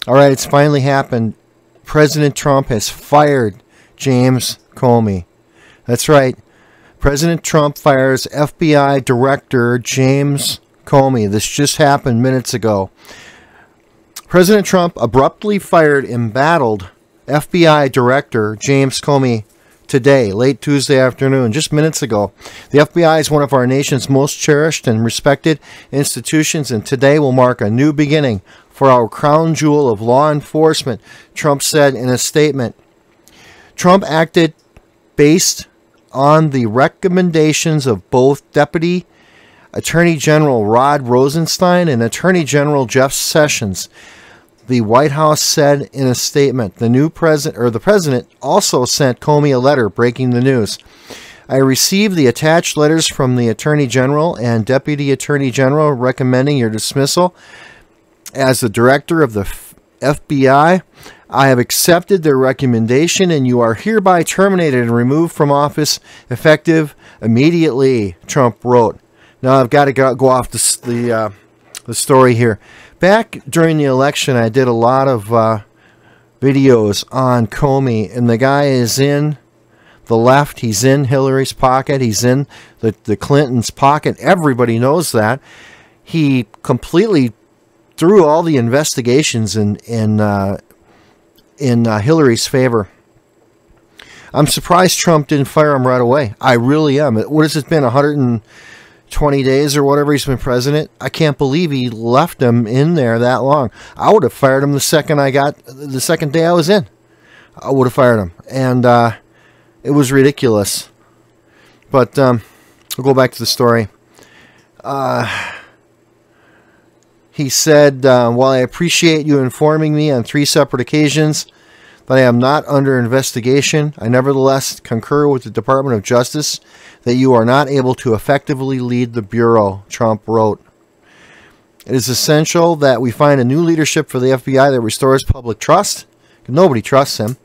All right, it's finally happened. President Trump has fired James Comey. That's right. President Trump fires FBI Director James Comey. This just happened minutes ago. President Trump abruptly fired embattled FBI Director James Comey today, late Tuesday afternoon, just minutes ago. The FBI is one of our nation's most cherished and respected institutions, and today will mark a new beginning for our crown jewel of law enforcement, Trump said in a statement. Trump acted based on the recommendations of both Deputy Attorney General Rod Rosenstein and Attorney General Jeff Sessions. The White House said in a statement. The president also sent Comey a letter breaking the news. I received the attached letters from the Attorney General and Deputy Attorney General recommending your dismissal as the director of the FBI. I have accepted their recommendation, and you are hereby terminated and removed from office effective immediately, Trump wrote. Now I've got to go off the story here. Back during the election, I did a lot of videos on Comey, and the guy is in the left. He's in Hillary's pocket. He's in the Clintons' pocket. Everybody knows that. He completely threw all the investigations in Hillary's favor. I'm surprised Trump didn't fire him right away. I really am. What has it been, 120 days or whatever he's been president? I can't believe he left him in there that long. I would have fired him the second day I was in. I would have fired him. And it was ridiculous. But we'll go back to the story. He said, while I appreciate you informing me on 3 separate occasions that I am not under investigation, I nevertheless concur with the Department of Justice that you are not able to effectively lead the Bureau, Trump wrote. It is essential that we find a new leadership for the FBI that restores public trust. Nobody trusts him.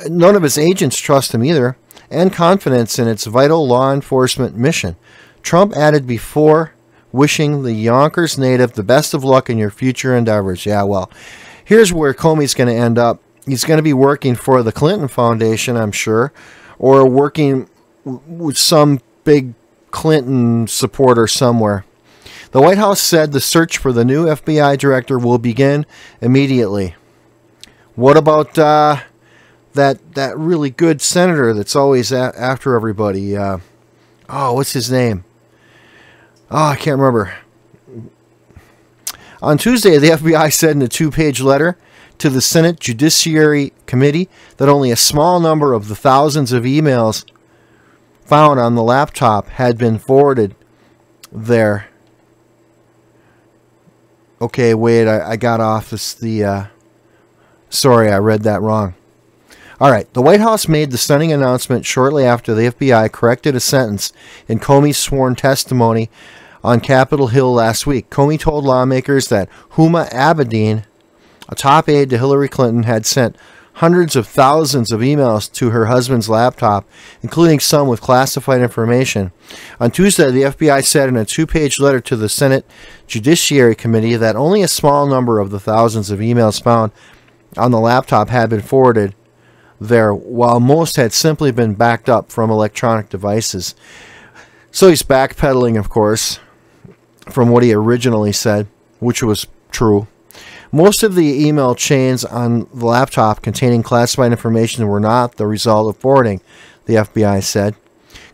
None of his agents trust him either, and confidence in its vital law enforcement mission. Trump added before wishing the Yonkers native the best of luck in your future endeavors. Yeah, well, here's where Comey's going to end up. He's going to be working for the Clinton Foundation, I'm sure, or working with some big Clinton supporter somewhere. The White House said the search for the new FBI director will begin immediately. What about that really good senator that's always after everybody? What's his name? I can't remember. On Tuesday, the FBI said in a 2-page letter to the Senate Judiciary Committee that only a small number of the thousands of emails found on the laptop had been forwarded there. Okay, wait, I got off sorry, I read that wrong. All right, the White House made the stunning announcement shortly after the FBI corrected a sentence in Comey's sworn testimony on Capitol Hill last week. Comey told lawmakers that Huma Abedin, a top aide to Hillary Clinton, had sent hundreds of thousands of emails to her husband's laptop, including some with classified information. On Tuesday, the FBI said in a 2-page letter to the Senate Judiciary Committee that only a small number of the thousands of emails found on the laptop had been forwarded there, while most had simply been backed up from electronic devices. So he's backpedaling, of course, from what he originally said, which was true. Most of the email chains on the laptop containing classified information were not the result of forwarding, the FBI said.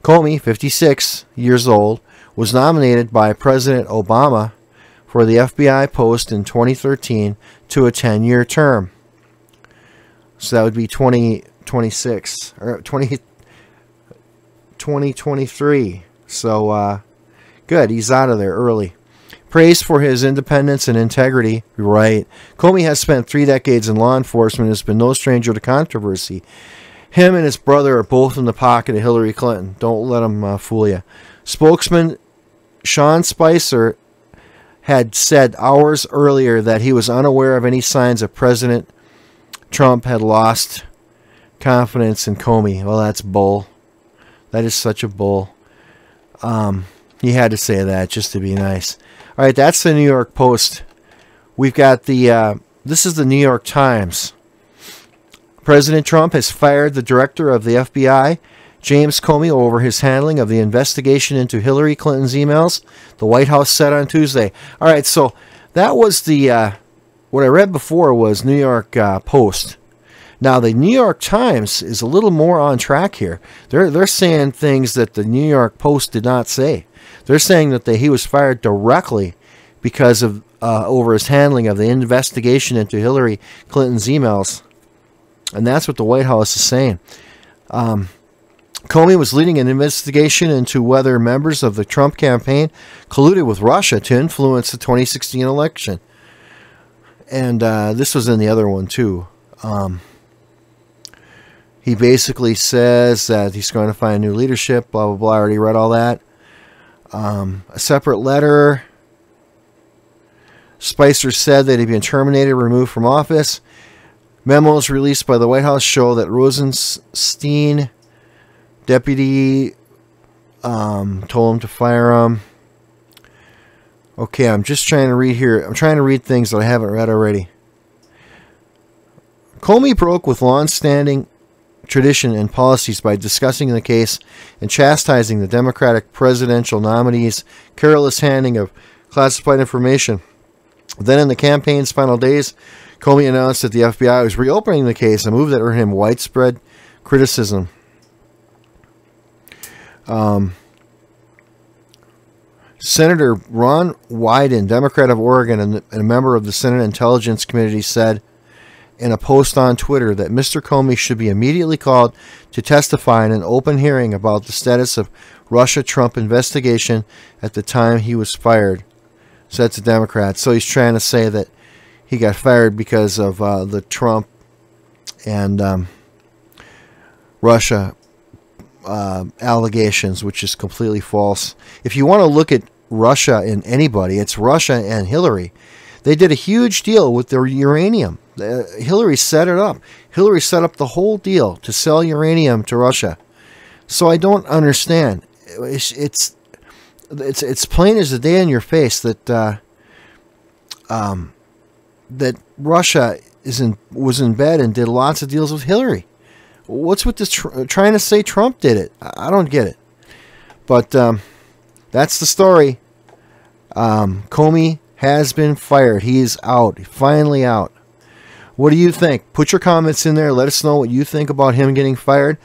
Comey, 56 years old, was nominated by President Obama for the FBI post in 2013 to a 10-year term. So that would be 2026 or 2023. So good, he's out of there early. Praised for his independence and integrity, right? Comey has spent 3 decades in law enforcement and has been no stranger to controversy. Him and his brother are both in the pocket of Hillary Clinton. Don't let him fool you. Spokesman Sean Spicer had said hours earlier that he was unaware of any signs of President Trump had lost confidence in Comey. Well, that's bull. That is such a bull. He had to say that just to be nice. All right, that's the New York Post. We've got the This is the New York Times. President Trump has fired the director of the FBI, James Comey, over his handling of the investigation into Hillary Clinton's emails, the White House said on Tuesday. All right, so that was the what I read before was New York Post. Now, the New York Times is a little more on track here. They're saying things that the New York Post did not say. They're saying that he was fired directly because of over his handling of the investigation into Hillary Clinton's emails. And that's what the White House is saying. Comey was leading an investigation into whether members of the Trump campaign colluded with Russia to influence the 2016 election. And this was in the other one, too. He basically says that he's going to find new leadership, blah, blah, blah. I already read all that. A separate letter. Spicer said that he'd been terminated, removed from office. Memos released by the White House show that Rosenstein, deputy, told him to fire him. Okay, I'm just trying to read here. I'm trying to read things that I haven't read already. Comey broke with long-standing tradition and policies by discussing the case and chastising the Democratic presidential nominees' careless handling of classified information. Then in the campaign's final days, Comey announced that the FBI was reopening the case, a move that earned him widespread criticism. Senator Ron Wyden, Democrat of Oregon and a member of the Senate Intelligence Committee, said in a post on Twitter that Mr. Comey should be immediately called to testify in an open hearing about the status of Russia-Trump investigation at the time he was fired, said to Democrats. So he's trying to say that he got fired because of the Trump and Russia allegations, which is completely false. If you want to look at Russia and anybody, it's Russia and Hillary. They did a huge deal with their uranium. Hillary set it up. Hillary set up the whole deal to sell uranium to Russia. So I don't understand. It's plain as the day in your face that that Russia was in bed and did lots of deals with Hillary. What's with this trying to say Trump did it? I don't get it. But that's the story. Comey has been fired. He is out. Finally out. What do you think? Put your comments in there. Let us know what you think about him getting fired.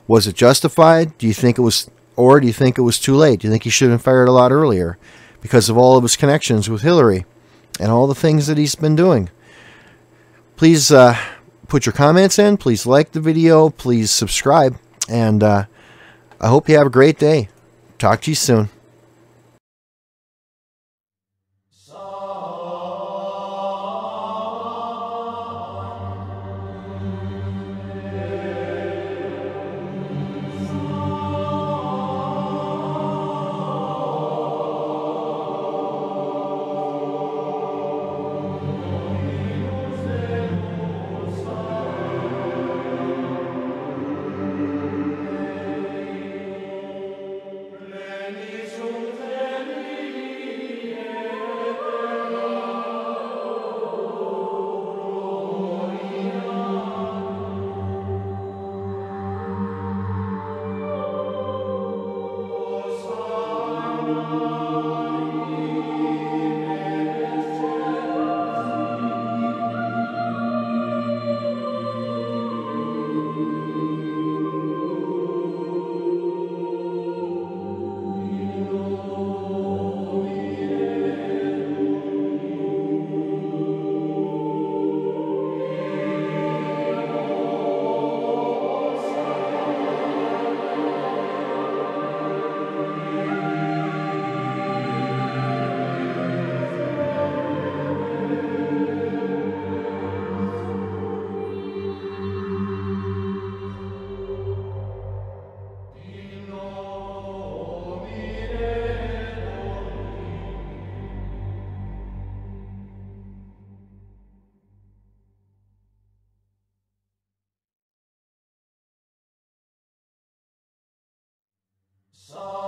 Was it justified? Do you think it was, or do you think it was too late? Do you think he should have been fired a lot earlier because of all of his connections with Hillary and all the things that he's been doing? Please put your comments in. Please like the video. Please subscribe. And I hope you have a great day. Talk to you soon. So